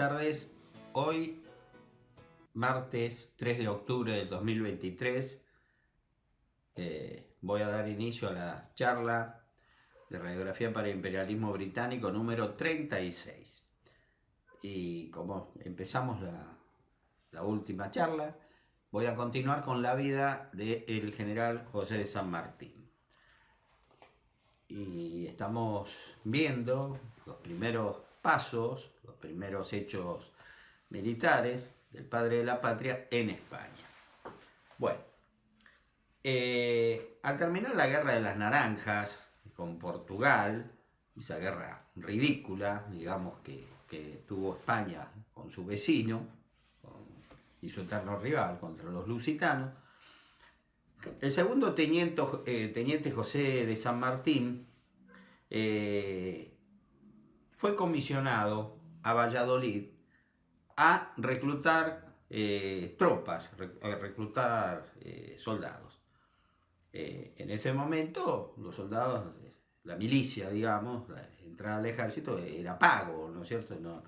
tardes. Hoy, martes 3 de octubre del 2023, voy a dar inicio a la charla de Radiografía para el Imperialismo Británico número 36. Y como empezamos la última charla, voy a continuar con la vida del general José de San Martín. Y estamos viendo los primeros pasos, los primeros hechos militares del padre de la patria en España. Bueno, al terminar la guerra de las Naranjas con Portugal, esa guerra ridícula, digamos, que tuvo España con su vecino y su eterno rival contra los lusitanos, el segundo teniente José de San Martín fue comisionado a Valladolid a reclutar tropas, a reclutar soldados. En ese momento los soldados, la milicia, digamos, la entrada al ejército era pago, ¿no es cierto? No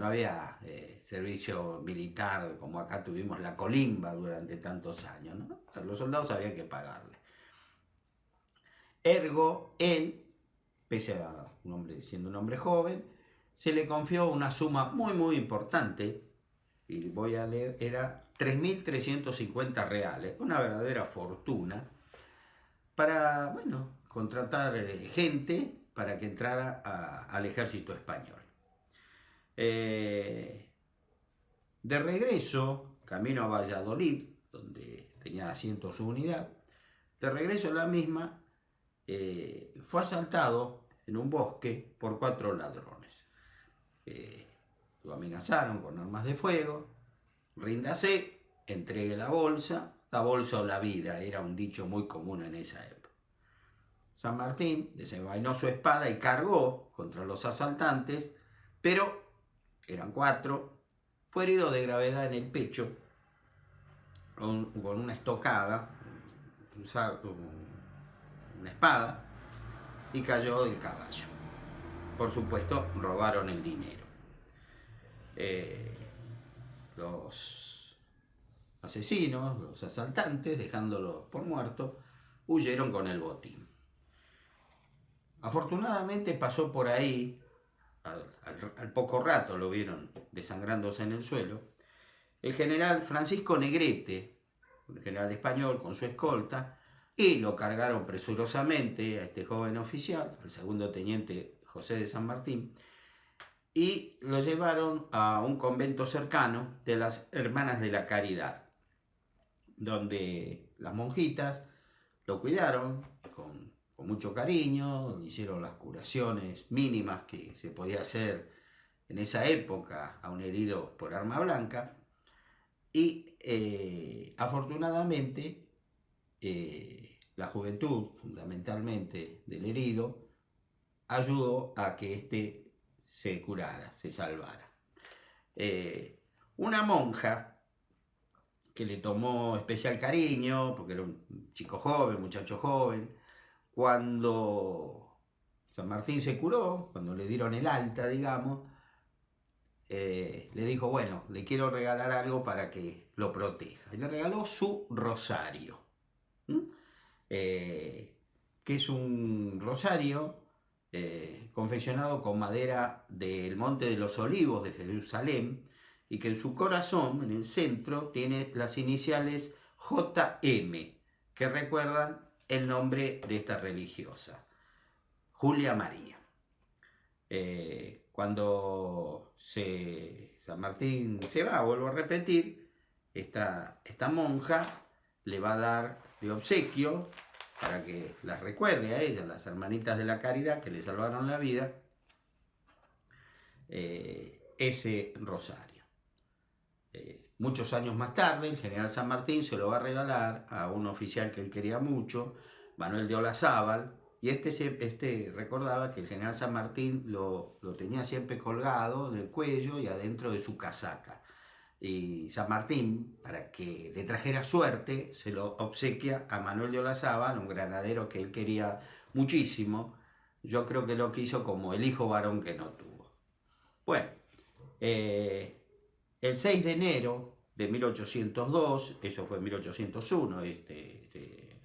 había servicio militar como acá tuvimos la colimba durante tantos años, ¿no? A los soldados había que pagarle. Ergo, él, pese a siendo un hombre joven, se le confió una suma muy importante, y voy a leer, era 3.350 reales, una verdadera fortuna, para, bueno, contratar gente para que entrara al ejército español. De regreso, camino a Valladolid, donde tenía asiento su unidad, de regreso a la misma, fue asaltado en un bosque por 4 ladrones. Lo amenazaron con armas de fuego: ríndase, entregue la bolsa o la vida, era un dicho muy común en esa época. San Martín desenvainó su espada y cargó contra los asaltantes, pero eran 4, fue herido de gravedad en el pecho con una estocada, una espada, y cayó del caballo. Por supuesto, robaron el dinero. Los asesinos, los asaltantes, dejándolo por muerto, huyeron con el botín. Afortunadamente pasó por ahí, al poco rato lo vieron desangrándose en el suelo, el general Francisco Negrete, un general español con su escolta, y lo cargaron presurosamente a este joven oficial, al segundo teniente José de San Martín, y lo llevaron a un convento cercano de las Hermanas de la Caridad, donde las monjitas lo cuidaron con mucho cariño, le hicieron las curaciones mínimas que se podía hacer en esa época a un herido por arma blanca, y afortunadamente la juventud, fundamentalmente del herido, ayudó a que éste se curara, se salvara. Una monja que le tomó especial cariño, porque era un chico joven, muchacho joven, cuando San Martín se curó, cuando le dieron el alta, digamos, le dijo: bueno, le quiero regalar algo para que lo proteja. Y le regaló su rosario, que es un rosario confeccionado con madera del Monte de los Olivos de Jerusalén, y que en su corazón, en el centro, tiene las iniciales JM, que recuerdan el nombre de esta religiosa, Julia María. Cuando San Martín se va, vuelvo a repetir, esta monja le va a dar de obsequio, para que las recuerde a ellas, las hermanitas de la caridad que le salvaron la vida, ese rosario. Muchos años más tarde, el general San Martín se lo va a regalar a un oficial que él quería mucho, Manuel de Olazábal, y este recordaba que el general San Martín lo tenía siempre colgado del cuello y adentro de su casaca. Y San Martín, para que le trajera suerte, se lo obsequia a Manuel de Olazábal, un granadero que él quería muchísimo. Yo creo que lo quiso como el hijo varón que no tuvo. Bueno, El 6 de enero de 1802, eso fue en 1801,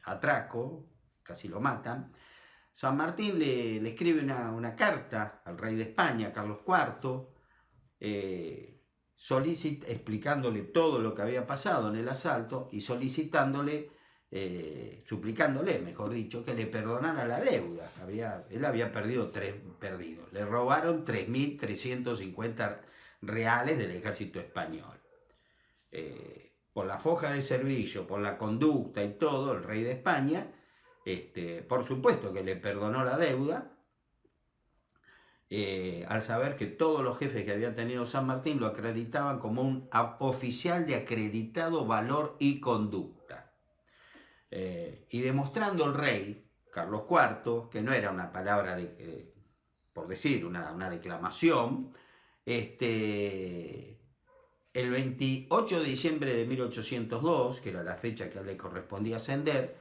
atraco, casi lo matan. San Martín le escribe una carta al rey de España, Carlos IV, explicándole todo lo que había pasado en el asalto y suplicándole, mejor dicho, que le perdonara la deuda. Él había perdido. Le robaron 3.350 reales del ejército español. Por la foja de servicio, por la conducta y todo, el rey de España, por supuesto que le perdonó la deuda, al saber que todos los jefes que había tenido San Martín lo acreditaban como un oficial de acreditado valor y conducta. Y demostrando el rey, Carlos IV, que no era una palabra por decir, una declamación, el 28 de diciembre de 1802, que era la fecha que le correspondía ascender,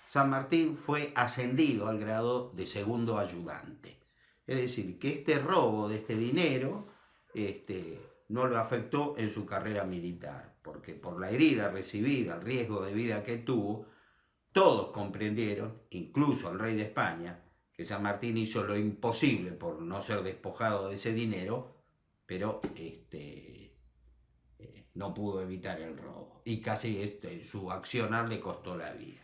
San Martín fue ascendido al grado de segundo ayudante. Es decir, que este robo de este dinero no lo afectó en su carrera militar, porque por la herida recibida, el riesgo de vida que tuvo, todos comprendieron, incluso el rey de España, que San Martín hizo lo imposible por no ser despojado de ese dinero, pero no pudo evitar el robo. Y casi su accionar le costó la vida.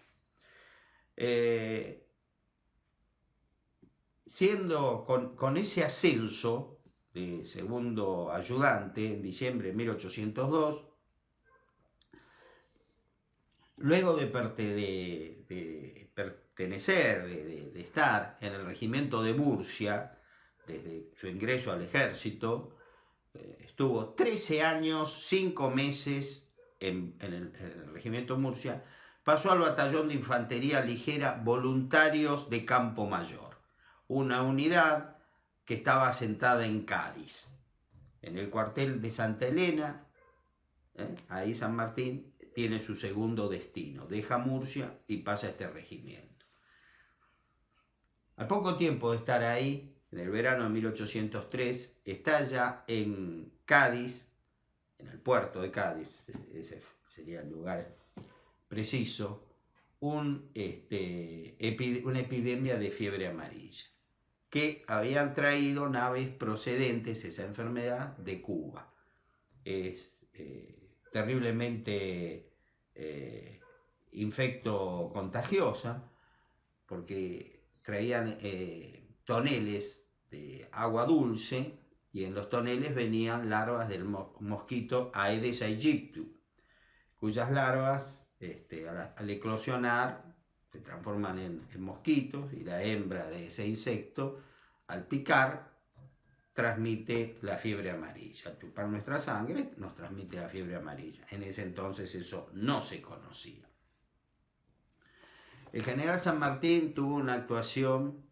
Siendo con ese ascenso de segundo ayudante en diciembre de 1802, luego de pertenecer, de estar en el regimiento de Murcia, desde su ingreso al ejército, estuvo 13 años, 5 meses en el regimiento Murcia, pasó al batallón de infantería ligera Voluntarios de Campo Mayor, una unidad que estaba asentada en Cádiz, en el cuartel de Santa Elena. Ahí San Martín tiene su segundo destino, deja Murcia y pasa a este regimiento. Al poco tiempo de estar ahí, en el verano de 1803, estalla en Cádiz, en el puerto de Cádiz, ese sería el lugar preciso, una epidemia de fiebre amarilla, que habían traído naves procedentes, esa enfermedad, de Cuba. Es terriblemente infecto contagiosa, porque traían toneles de agua dulce, y en los toneles venían larvas del mosquito Aedes aegypti, cuyas larvas al eclosionar se transforman en mosquitos, y la hembra de ese insecto, al picar, transmite la fiebre amarilla. Al chupar nuestra sangre nos transmite la fiebre amarilla. En ese entonces eso no se conocía. El general San Martín tuvo una actuación,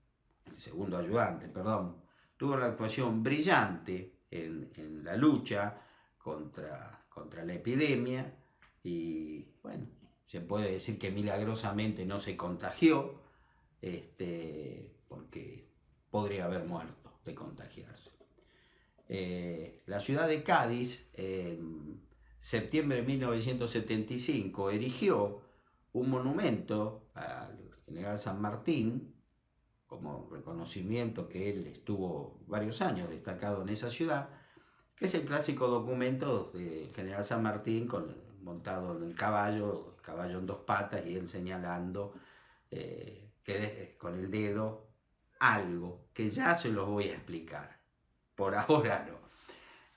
el segundo ayudante, perdón, tuvo una actuación brillante en la lucha contra la epidemia, y bueno, se puede decir que milagrosamente no se contagió, porque podría haber muerto de contagiarse. La ciudad de Cádiz, en septiembre de 1975, erigió un monumento al general San Martín, como reconocimiento que él estuvo varios años destacado en esa ciudad, que es el clásico documento del general San Martín montado en el caballo en 2 patas, y él señalando con el dedo algo que ya se los voy a explicar. Por ahora no,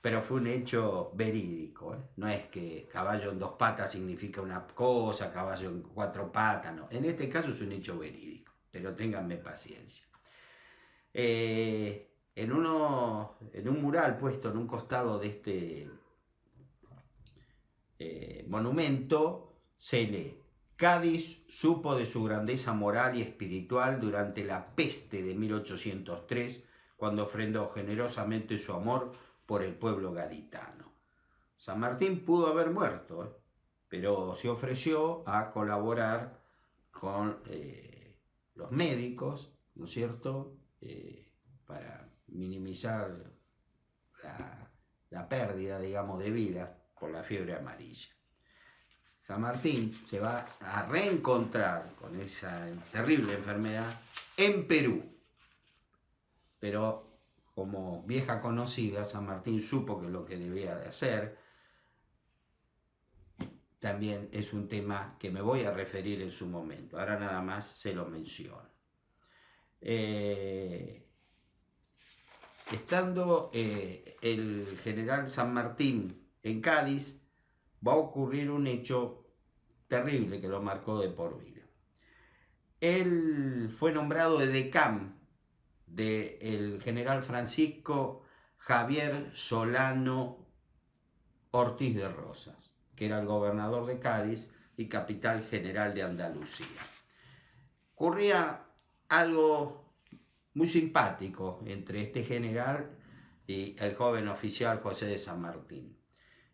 pero fue un hecho verídico, ¿eh? No es que caballo en 2 patas significa una cosa, caballo en 4 patas, no. En este caso es un hecho verídico, pero ténganme paciencia. En un mural puesto en un costado de este monumento se lee: Cádiz supo de su grandeza moral y espiritual durante la peste de 1803, cuando ofrendó generosamente su amor por el pueblo gaditano. San Martín pudo haber muerto, pero se ofreció a colaborar con los médicos, ¿no es cierto?, para minimizar la pérdida, digamos, de vida por la fiebre amarilla. San Martín se va a reencontrar con esa terrible enfermedad en Perú. Pero como vieja conocida, San Martín supo que lo que debía de hacer. También es un tema que me voy a referir en su momento. Ahora nada más se lo menciono. Estando el general San Martín en Cádiz, va a ocurrir un hecho terrible que lo marcó de por vida. Él fue nombrado edecán del general Francisco Javier Solano Ortiz de Rosas, que era el gobernador de Cádiz y capital general de Andalucía. Ocurría algo muy simpático entre este general y el joven oficial José de San Martín.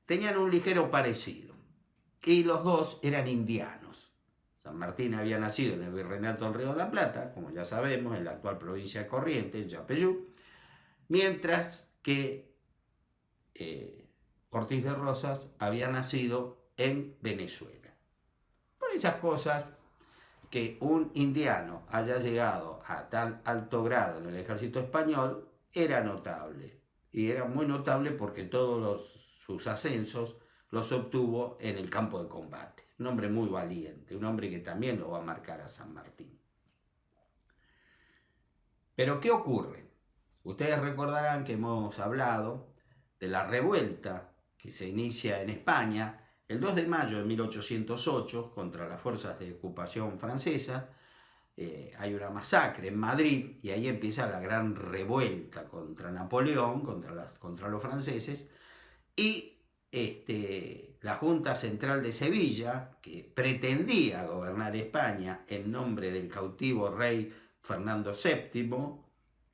Tenían un ligero parecido y los dos eran indianos. San Martín había nacido en el Virreinato del Río de la Plata, como ya sabemos, en la actual provincia de Corrientes, Yapeyú, mientras que Ortiz de Rosas había nacido en Venezuela. Por esas cosas, que un indiano haya llegado a tal alto grado en el ejército español era notable. Y era muy notable porque todos sus ascensos los obtuvo en el campo de combate. Un hombre muy valiente, un hombre que también lo va a marcar a San Martín. Pero ¿qué ocurre? Ustedes recordarán que hemos hablado de la revuelta que se inicia en España el 2 de mayo de 1808 contra las fuerzas de ocupación francesa. Hay una masacre en Madrid y ahí empieza la gran revuelta contra Napoleón, contra los franceses, y la Junta Central de Sevilla, que pretendía gobernar España en nombre del cautivo rey Fernando VII,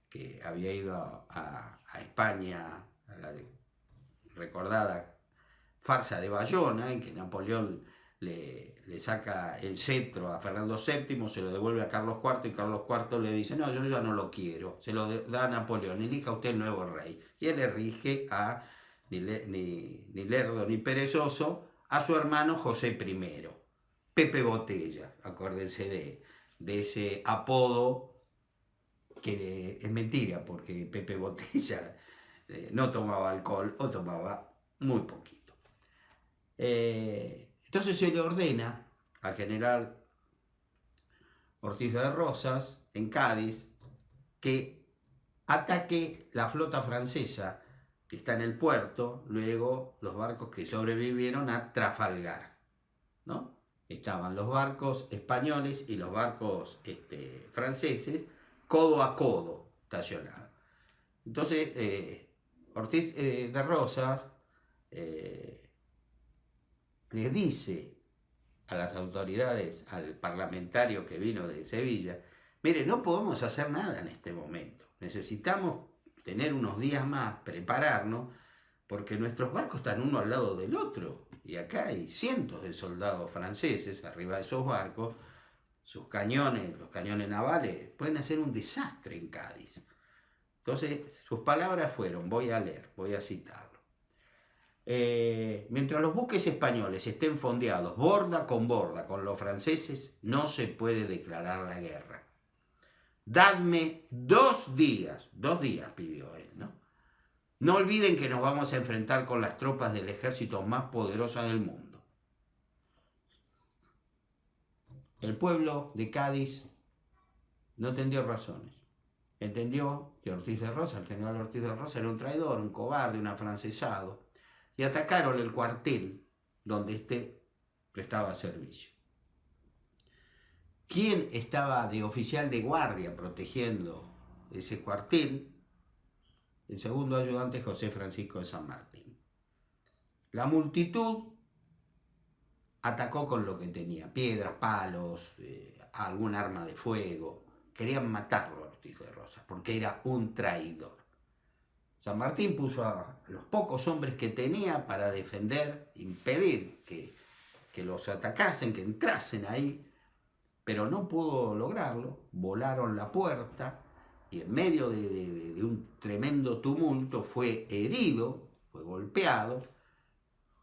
que había ido a España a la recordada farsa de Bayona, en que Napoleón le saca el cetro a Fernando VII, se lo devuelve a Carlos IV y Carlos IV le dice: no, yo ya no lo quiero, se lo da a Napoleón, elija usted el nuevo rey. Y él elige a, ni lerdo ni perezoso, a su hermano José I, Pepe Botella. Acuérdense de ese apodo, que es mentira, porque Pepe Botella no tomaba alcohol o tomaba muy poquito. Entonces se le ordena al general Ortiz de Rosas en Cádiz que ataque la flota francesa que está en el puerto, luego los barcos que sobrevivieron a Trafalgar, ¿no? Estaban los barcos españoles y los barcos franceses codo a codo estacionados. Entonces Ortiz de Rosas le dice a las autoridades, al parlamentario que vino de Sevilla: mire, no podemos hacer nada en este momento, necesitamos tener unos días más, prepararnos, porque nuestros barcos están uno al lado del otro, y acá hay cientos de soldados franceses arriba de esos barcos. Sus cañones, los cañones navales, pueden hacer un desastre en Cádiz. Entonces sus palabras fueron, voy a leer, voy a citarlo: mientras los buques españoles estén fondeados borda con los franceses, no se puede declarar la guerra. Dadme 2 días, 2 días pidió él, ¿no? No olviden que nos vamos a enfrentar con las tropas del ejército más poderoso del mundo. El pueblo de Cádiz no entendió razones. Entendió que Ortiz de Rosas, el general Ortiz de Rosas, era un traidor, un cobarde, un afrancesado, y atacaron el cuartel donde prestaba servicio. ¿Quién estaba de oficial de guardia protegiendo ese cuartel? El segundo ayudante, José Francisco de San Martín. La multitud atacó con lo que tenía: piedras, palos, algún arma de fuego. Querían matarlo a Ortiz de Rosas porque era un traidor. San Martín puso a los pocos hombres que tenía para defender, impedir que los atacasen, que entrasen ahí, pero no pudo lograrlo. Volaron la puerta y en medio de un tremendo tumulto fue herido fue golpeado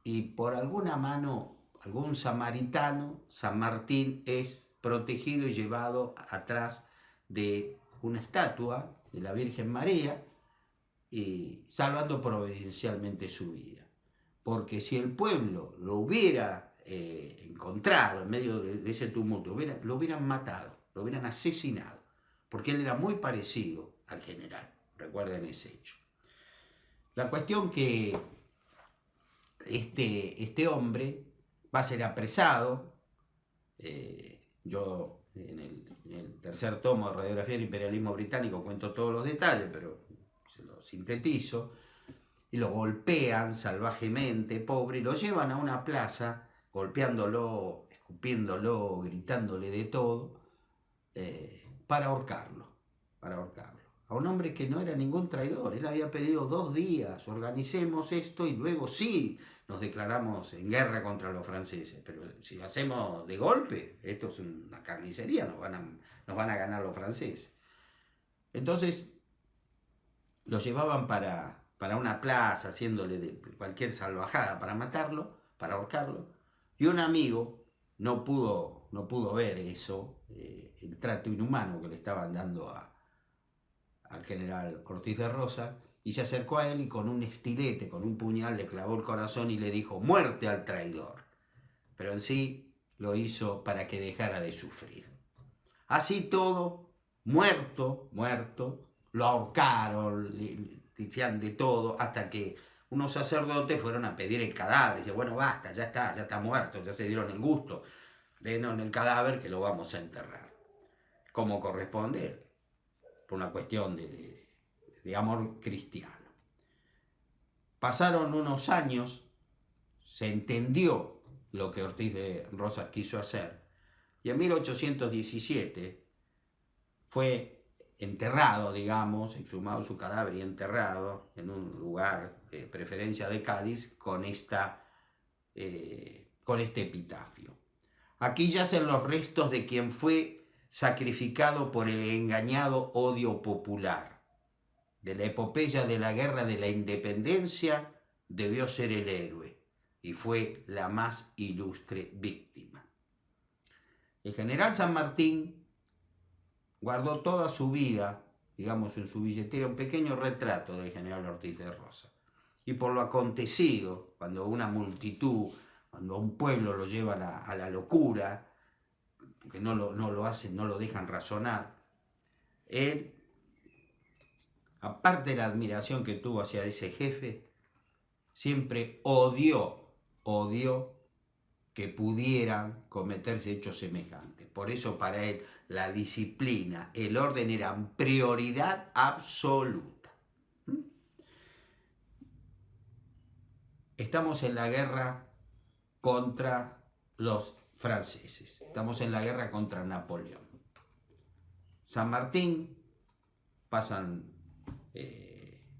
y por alguna mano, algún samaritano, San Martín es protegido y llevado atrás de una estatua de la Virgen María y salvando providencialmente su vida. Porque si el pueblo lo hubiera encontrado en medio de ese tumulto, lo hubieran matado, lo hubieran asesinado, porque él era muy parecido al general. Recuerden ese hecho. La cuestión que este hombre va a ser apresado. Yo en el tercer tomo de Radiografía del Imperialismo Británico cuento todos los detalles, pero se lo sintetizo. Y lo golpean salvajemente, pobre, y lo llevan a una plaza, golpeándolo, escupiéndolo, gritándole de todo, para ahorcarlo, a un hombre que no era ningún traidor. Él había pedido 2 días, organicemos esto y luego sí nos declaramos en guerra contra los franceses. Pero si hacemos de golpe, esto es una carnicería, nos van a ganar los franceses. Entonces lo llevaban para una plaza, haciéndole de cualquier salvajada para matarlo, para ahorcarlo. Y un amigo no pudo ver eso, el trato inhumano que le estaban dando al general Ortiz de Rosa, y se acercó a él y con un estilete, con un puñal, le clavó el corazón y le dijo: muerte al traidor. Pero en sí lo hizo para que dejara de sufrir. Así todo, muerto, lo ahorcaron, le hicieron de todo, hasta que unos sacerdotes fueron a pedir el cadáver. Dice: bueno, basta, ya está muerto, ya se dieron el gusto, denos el cadáver que lo vamos a enterrar como corresponde, por una cuestión de amor cristiano. Pasaron unos años, se entendió lo que Ortiz de Rosas quiso hacer, y en 1817 fue enterrado, digamos, exhumado su cadáver y enterrado en un lugar de preferencia de Cádiz con este epitafio: aquí yacen los restos de quien fue sacrificado por el engañado odio popular. De la epopeya de la guerra de la independencia debió ser el héroe y fue la más ilustre víctima. El general San Martín guardó toda su vida, digamos, en su billetera un pequeño retrato del general Ortiz de Rosa. Y por lo acontecido, cuando una multitud, cuando un pueblo lo lleva a la locura, porque no lo hacen, no lo dejan razonar, él, aparte de la admiración que tuvo hacia ese jefe, siempre odió que pudieran cometerse hechos semejantes. Por eso para él la disciplina, el orden eran prioridad absoluta. Estamos en la guerra contra los franceses, estamos en la guerra contra Napoleón. San Martín, pasan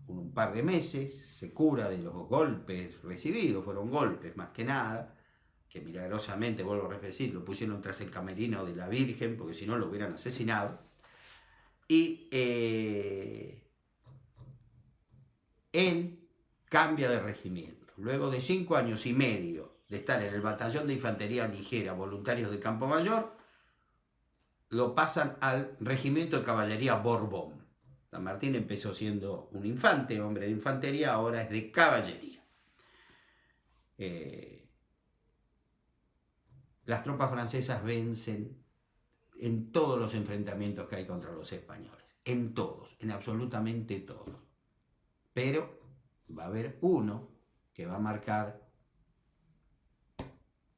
un par de meses, se cura de los golpes recibidos, fueron golpes más que nada, que milagrosamente, vuelvo a repetir, lo pusieron tras el camerino de la Virgen, porque si no lo hubieran asesinado. Y él cambia de regimiento. Luego de 5 años y medio de estar en el batallón de infantería ligera, voluntarios de Campo Mayor, lo pasan al regimiento de caballería Borbón. San Martín empezó siendo un infante, hombre de infantería, ahora es de caballería. Las tropas francesas vencen en todos los enfrentamientos que hay contra los españoles. En todos, en absolutamente todos. Pero va a haber uno que va a marcar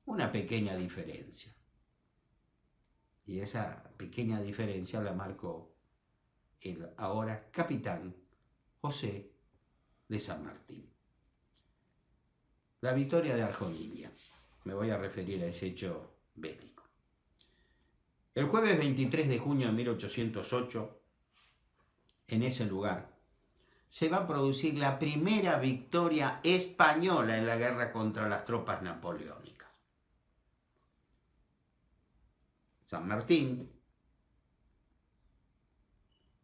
una pequeña diferencia. Y esa pequeña diferencia la marcó el ahora capitán José de San Martín. La victoria de Arjonilla. Me voy a referir a ese hecho bélico. El jueves 23 de junio de 1808, en ese lugar, se va a producir la primera victoria española en la guerra contra las tropas napoleónicas. San Martín,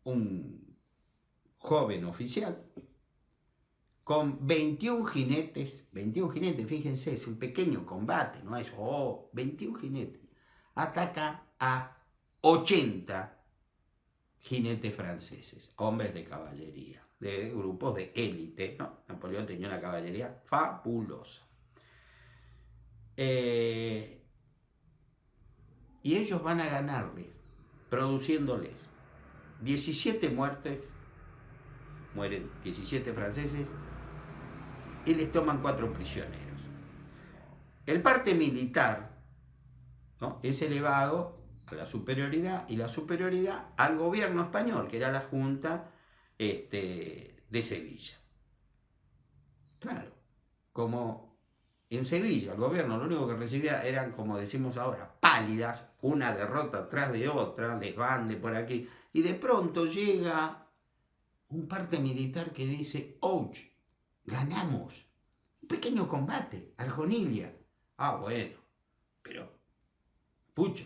un joven oficial, con 21 jinetes, fíjense, es un pequeño combate, no es, 21 jinetes, ataca a 80 jinetes franceses, hombres de caballería, de grupos de élite, ¿no? Napoleón tenía una caballería fabulosa. Y ellos van a ganarles, produciéndoles 17 muertes, mueren 17 franceses, y les toman 4 prisioneros. El parte militar, ¿no?, es elevado a la superioridad, y la superioridad al gobierno español, que era la Junta de Sevilla. Claro, como en Sevilla el gobierno lo único que recibía eran, como decimos ahora, pálidas, una derrota tras de otra, desbande por aquí, y de pronto llega un parte militar que dice, ¡ouch! Ganamos. Un pequeño combate, Arjonilla. Ah, bueno, pero, pucha,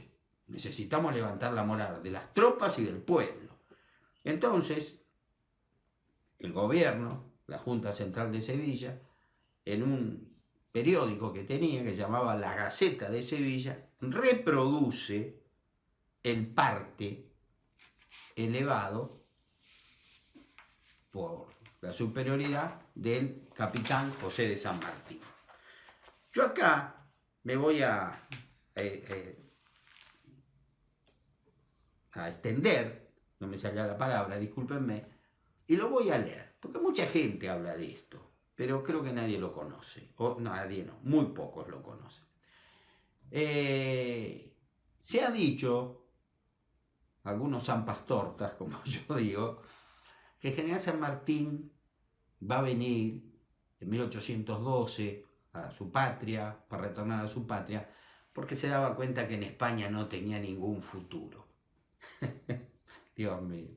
necesitamos levantar la moral de las tropas y del pueblo. Entonces, el gobierno, la Junta Central de Sevilla, en un periódico que tenía, que se llamaba La Gaceta de Sevilla, reproduce el parte elevado por la superioridad del capitán José de San Martín. Yo acá me voy a extender, no me salía la palabra, discúlpenme, y lo voy a leer, porque mucha gente habla de esto, pero creo que nadie lo conoce, o nadie no, muy pocos lo conocen. Se ha dicho, algunos zampastortas, como yo digo, que el general San Martín va a venir en 1812 a su patria, para retornar a su patria, porque se daba cuenta que en España no tenía ningún futuro. Dios mío,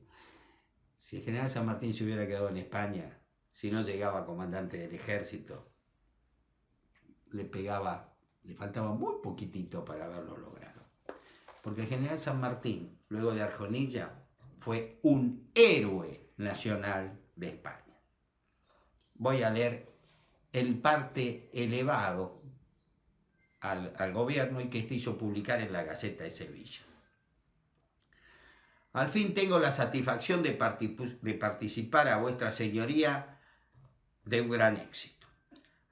si el general San Martín se hubiera quedado en España, si no llegaba comandante del ejército, le faltaba muy poquitito para haberlo logrado. Porque el general San Martín, luego de Arjonilla, fue un héroe nacional de España. Voy a leer el parte elevado al gobierno y que este hizo publicar en la Gaceta de Sevilla. Al fin tengo la satisfacción de participar a vuestra señoría de un gran éxito.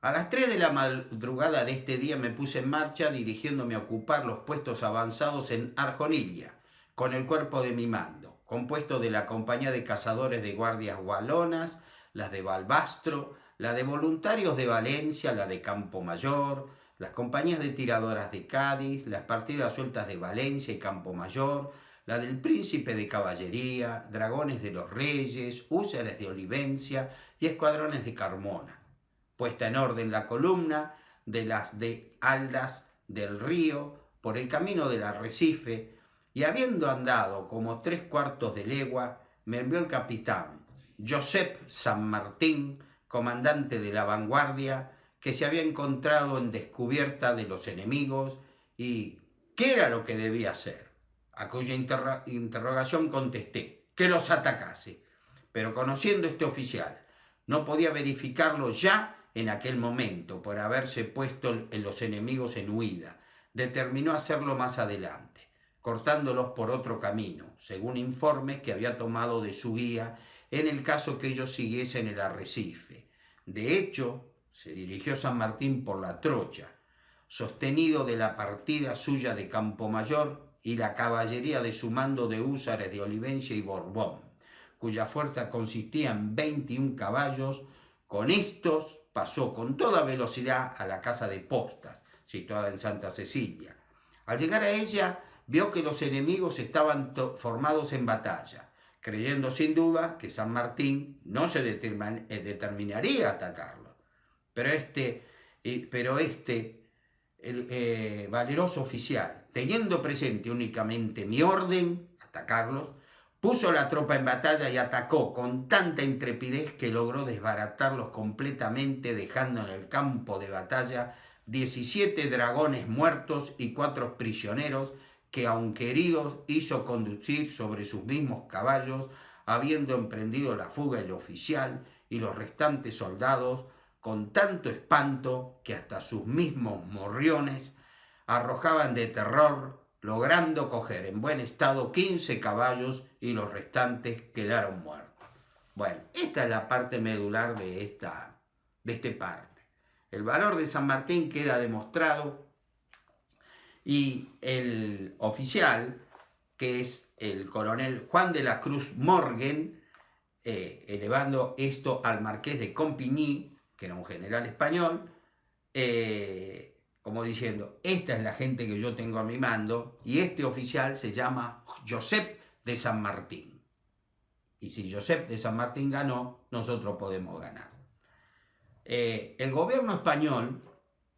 A las 3 de la madrugada de este día me puse en marcha, dirigiéndome a ocupar los puestos avanzados en Arjonilla, con el cuerpo de mi mando, compuesto de la compañía de cazadores de guardias walonas, las de Balbastro, la de voluntarios de Valencia, la de Campomayor, las compañías de tiradoras de Cádiz, las partidas sueltas de Valencia y Campomayor, la del Príncipe de Caballería, dragones de los Reyes, húsares de Olivencia y escuadrones de Carmona. Puesta en orden la columna de las de Aldas del Río por el camino del Arrecife, y habiendo andado como 3/4 de legua, me envió el capitán Josep San Martín, comandante de la vanguardia, que se había encontrado en descubierta de los enemigos y qué era lo que debía hacer. A cuya interrogación contesté que los atacase, pero conociendo este oficial, no podía verificarlo ya en aquel momento por haberse puesto en los enemigos en huida. Determinó hacerlo más adelante, cortándolos por otro camino, según informes que había tomado de su guía en el caso que ellos siguiesen el Arrecife. De hecho, se dirigió San Martín por la Trocha, sostenido de la partida suya de Campomayor y la caballería de su mando de húsares de Olivencia y Borbón, cuya fuerza consistía en 21 caballos. Con estos pasó con toda velocidad a la casa de postas, situada en Santa Cecilia. Al llegar a ella, vio que los enemigos estaban formados en batalla, creyendo sin duda que San Martín no se determinaría a atacarlo. Pero el valeroso oficial, teniendo presente únicamente mi orden, atacarlos, puso la tropa en batalla y atacó con tanta intrepidez que logró desbaratarlos completamente, dejando en el campo de batalla 17 dragones muertos y 4 prisioneros que, aunque heridos, hizo conducir sobre sus mismos caballos, habiendo emprendido la fuga el oficial y los restantes soldados con tanto espanto que hasta sus mismos morriones arrojaban de terror, logrando coger en buen estado 15 caballos y los restantes quedaron muertos. Bueno, esta es la parte medular de este parte. El valor de San Martín queda demostrado y el oficial, que es el coronel Juan de la Cruz Morgan, elevando esto al marqués de Compiègne, que era un general español, como diciendo, esta es la gente que yo tengo a mi mando, y este oficial se llama Josep de San Martín. Y si Josep de San Martín ganó, nosotros podemos ganar. El gobierno español,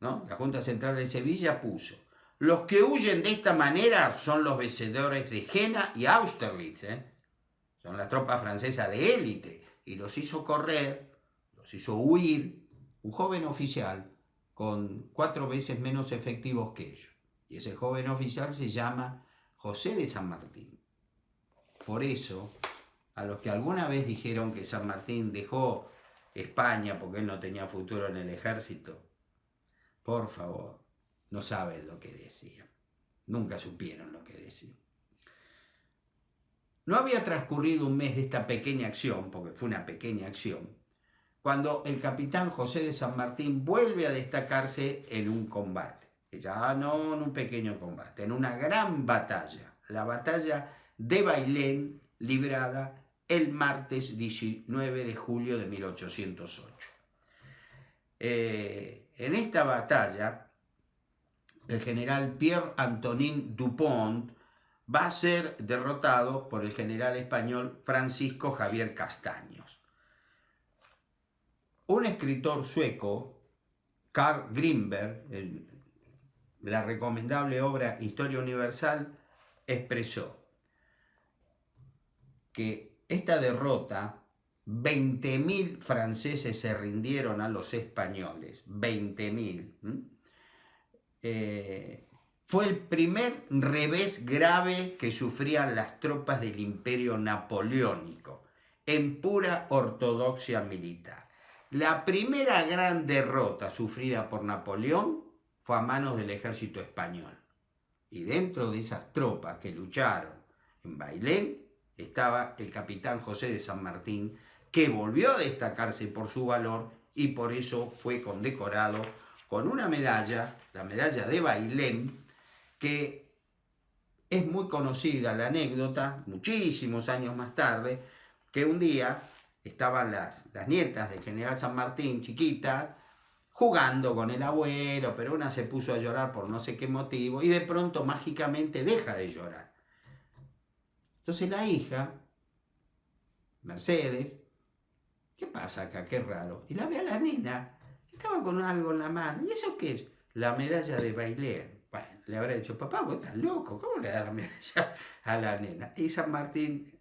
¿no?, la Junta Central de Sevilla puso: los que huyen de esta manera son los vencedores de Jena y Austerlitz, son las tropas francesas de élite, y los hizo correr, los hizo huir, un joven oficial con 4 veces menos efectivos que ellos. Y ese joven oficial se llama José de San Martín. Por eso, a los que alguna vez dijeron que San Martín dejó España porque él no tenía futuro en el ejército, por favor, no saben lo que decían. Nunca supieron lo que decían. No había transcurrido un mes de esta pequeña acción, porque fue una pequeña acción, cuando el capitán José de San Martín vuelve a destacarse en un combate. Ya no en un pequeño combate, en una gran batalla. La batalla de Bailén, librada el martes 19 de julio de 1808. En esta batalla, el general Pierre-Antonin Dupont va a ser derrotado por el general español Francisco Javier Castaños. Un escritor sueco, Carl Grimberg, la recomendable obra Historia Universal, expresó que esta derrota, 20.000 franceses se rindieron a los españoles, 20.000. Fue el primer revés grave que sufrían las tropas del Imperio Napoleónico, en pura ortodoxia militar. La primera gran derrota sufrida por Napoleón fue a manos del ejército español. Y dentro de esas tropas que lucharon en Bailén estaba el capitán José de San Martín, que volvió a destacarse por su valor y por eso fue condecorado con una medalla, la medalla de Bailén, que es muy conocida la anécdota, muchísimos años más tarde, que un día estaban las nietas del general San Martín, chiquitas, jugando con el abuelo, pero una se puso a llorar por no sé qué motivo y de pronto mágicamente deja de llorar. Entonces la hija, Mercedes, ¿qué pasa acá? Qué raro. Y la ve a la nena, estaba con algo en la mano. ¿Y eso qué es? La medalla de Bailén. Bueno, le habrá dicho, papá, vos estás loco, ¿cómo le das la medalla a la nena? Y San Martín,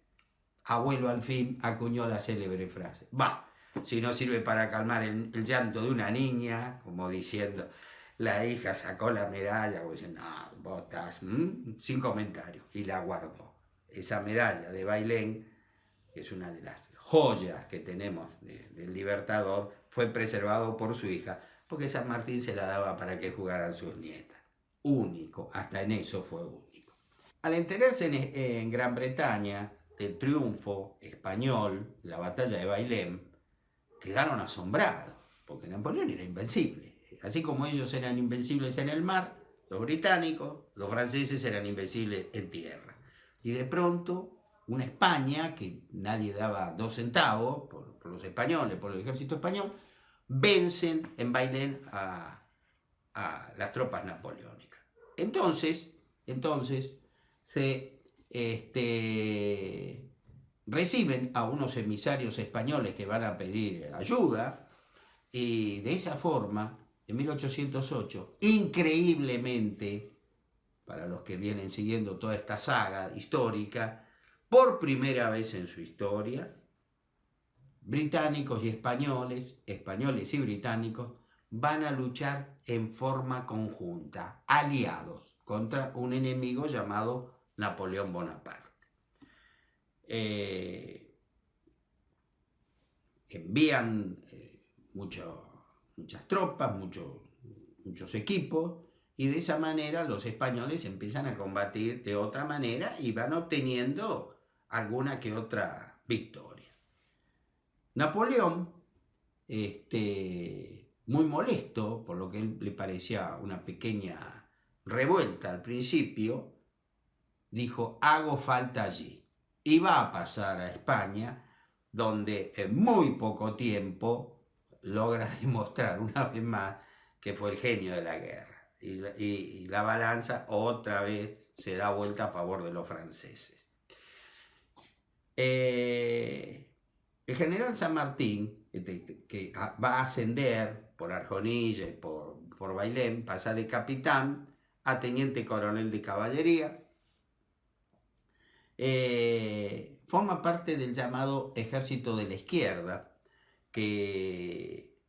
abuelo al fin, acuñó la célebre frase: va, si no sirve para calmar el llanto de una niña, como diciendo, la hija sacó la medalla, como diciendo, no, vos estás, sin comentario, y la guardó. Esa medalla de Bailén, que es una de las joyas que tenemos del Libertador, fue preservado por su hija, porque San Martín se la daba para que jugaran sus nietas. Único, hasta en eso fue único. Al enterarse en Gran Bretaña del triunfo español, la batalla de Bailén, quedaron asombrados, porque Napoleón era invencible. Así como ellos eran invencibles en el mar, los británicos, los franceses eran invencibles en tierra. Y de pronto, una España que nadie daba 2 centavos por los españoles, por el ejército español, vencen en Bailén a las tropas napoleónicas. Entonces se reciben a unos emisarios españoles que van a pedir ayuda, y de esa forma, en 1808, increíblemente, para los que vienen siguiendo toda esta saga histórica, por primera vez en su historia, británicos y españoles y británicos, van a luchar en forma conjunta, aliados, contra un enemigo llamado Napoleón Bonaparte. envían muchas tropas, muchos equipos, y de esa manera los españoles empiezan a combatir de otra manera y van obteniendo alguna que otra victoria. Napoleón, muy molesto por lo que le parecía una pequeña revuelta al principio, dijo: hago falta allí. Y va a pasar a España, donde en muy poco tiempo logra demostrar una vez más que fue el genio de la guerra. Y la balanza otra vez se da vuelta a favor de los franceses. El general San Martín, que va a ascender por Arjonilla y por Bailén, pasa de capitán a teniente coronel de caballería. Forma parte del llamado Ejército de la Izquierda, que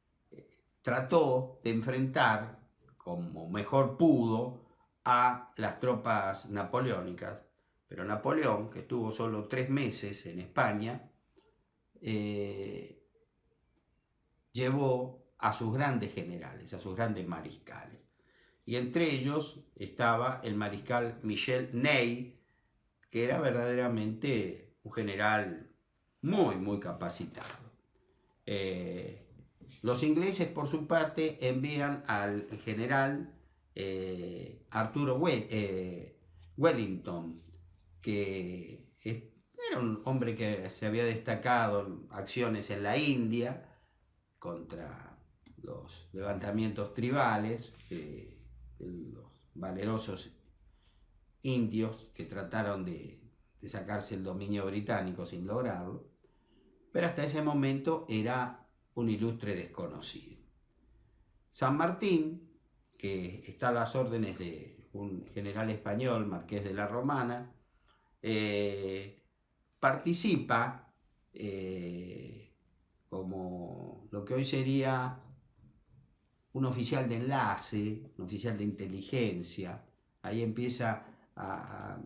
trató de enfrentar como mejor pudo a las tropas napoleónicas, pero Napoleón, que estuvo solo 3 meses en España, llevó a sus grandes generales, a sus grandes mariscales, y entre ellos estaba el mariscal Michel Ney, que era verdaderamente un general muy capacitado. Los ingleses, por su parte, envían al general Arturo Wellington, que era un hombre que se había destacado en acciones en la India contra los levantamientos tribales, los valerosos indios que trataron de sacarse el dominio británico sin lograrlo, pero hasta ese momento era un ilustre desconocido. San Martín, que está a las órdenes de un general español, Marqués de la Romana, participa como lo que hoy sería un oficial de enlace, un oficial de inteligencia. Ahí empieza a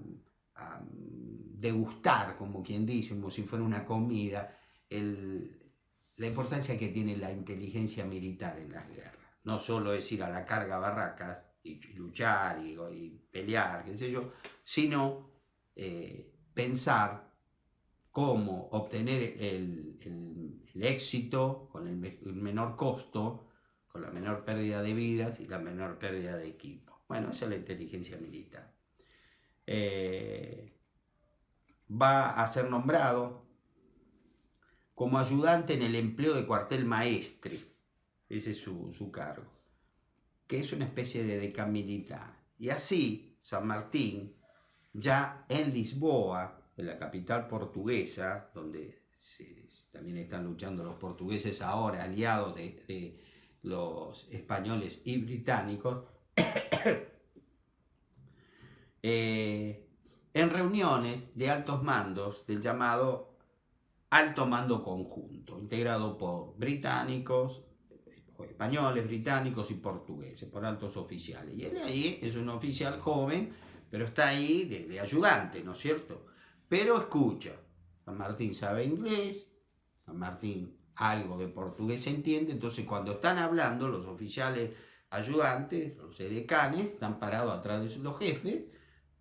degustar, como quien dice, como si fuera una comida, la importancia que tiene la inteligencia militar en las guerras. No solo es ir a la carga a barracas y luchar y pelear, qué sé yo, sino pensar cómo obtener el éxito con el menor costo, con la menor pérdida de vidas y la menor pérdida de equipo. Bueno, esa es la inteligencia militar. Va a ser nombrado como ayudante en el empleo de cuartel maestre. Ese es su cargo, que es una especie de decán militar. Y así, San Martín, ya en Lisboa, en la capital portuguesa, donde también están luchando los portugueses ahora, aliados de los españoles y británicos, en reuniones de altos mandos del llamado Alto Mando Conjunto, integrado por británicos, españoles, británicos y portugueses, por altos oficiales. Y él ahí es un oficial joven, pero está ahí de ayudante, ¿no es cierto? Pero escucha, San Martín sabe inglés, San Martín algo de portugués entiende, entonces cuando están hablando los oficiales ayudantes, los edecanes, están parados atrás de los jefes,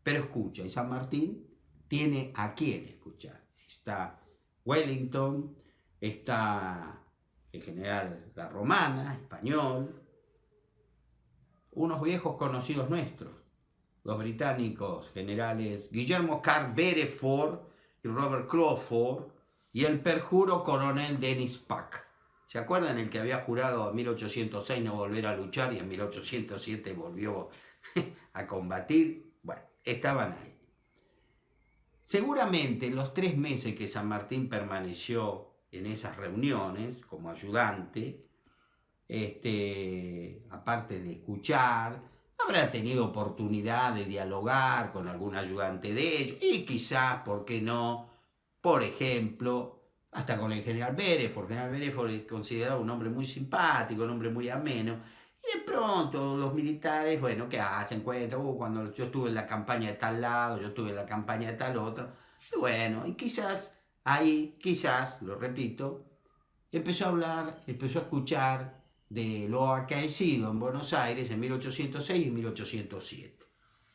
pero escucha, y San Martín tiene a quién escuchar. Está Wellington, está el general La Romana, español, unos viejos conocidos nuestros, los británicos generales Guillermo Carl Beresford y Robert Crawford, y el perjuro coronel Dennis Pack. ¿Se acuerdan el que había jurado en 1806 no volver a luchar y en 1807 volvió a combatir? Bueno, estaban ahí. Seguramente en los 3 meses que San Martín permaneció en esas reuniones como ayudante, aparte de escuchar, habrá tenido oportunidad de dialogar con algún ayudante de ellos y quizás, ¿por qué no?, por ejemplo, hasta con el general Beresford. El general Beresford es considerado un hombre muy simpático, un hombre muy ameno. Y de pronto los militares, bueno, ¿qué hacen? Cuentan, cuando yo estuve en la campaña de tal lado, yo estuve en la campaña de tal otro. Y bueno, y quizás ahí, lo repito, empezó a hablar, empezó a escuchar de lo acaecido en Buenos Aires en 1806 y 1807.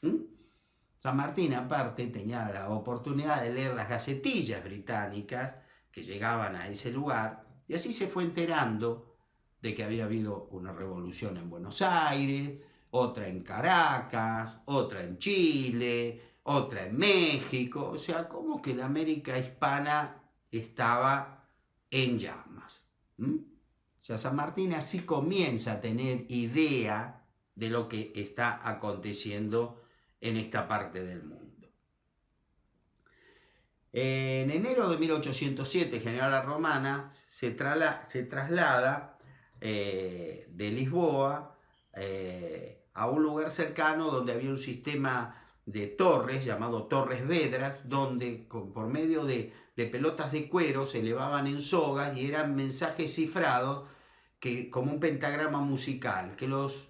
¿Mm? San Martín, aparte, tenía la oportunidad de leer las gacetillas británicas que llegaban a ese lugar, y así se fue enterando de que había habido una revolución en Buenos Aires, otra en Caracas, otra en Chile, otra en México, o sea, como que la América hispana estaba en llamas. ¿Mm? O sea, San Martín así comienza a tener idea de lo que está aconteciendo en esta parte del mundo. En enero de 1807, General Romana se traslada de Lisboa a un lugar cercano donde había un sistema de torres llamado Torres Vedras, donde por medio de pelotas de cuero se elevaban en sogas y eran mensajes cifrados como un pentagrama musical, que los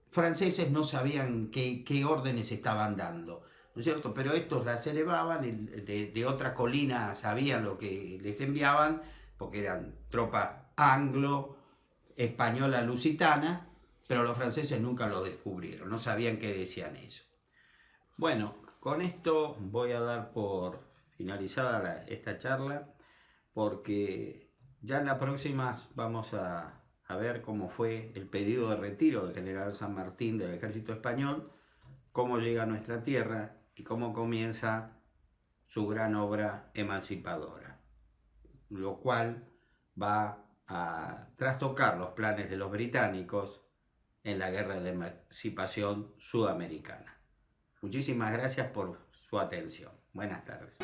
franceses no sabían qué órdenes estaban dando, ¿no es cierto? Pero estos las elevaban, de otra colina sabían lo que les enviaban, porque eran tropas anglo-española lusitana, pero los franceses nunca lo descubrieron, no sabían qué decían eso. Bueno, con esto voy a dar por finalizada esta charla, porque ya en la próxima vamos a ver cómo fue el pedido de retiro del general San Martín del ejército español, cómo llega a nuestra tierra y cómo comienza su gran obra emancipadora, lo cual va a trastocar los planes de los británicos en la guerra de emancipación sudamericana. Muchísimas gracias por su atención. Buenas tardes.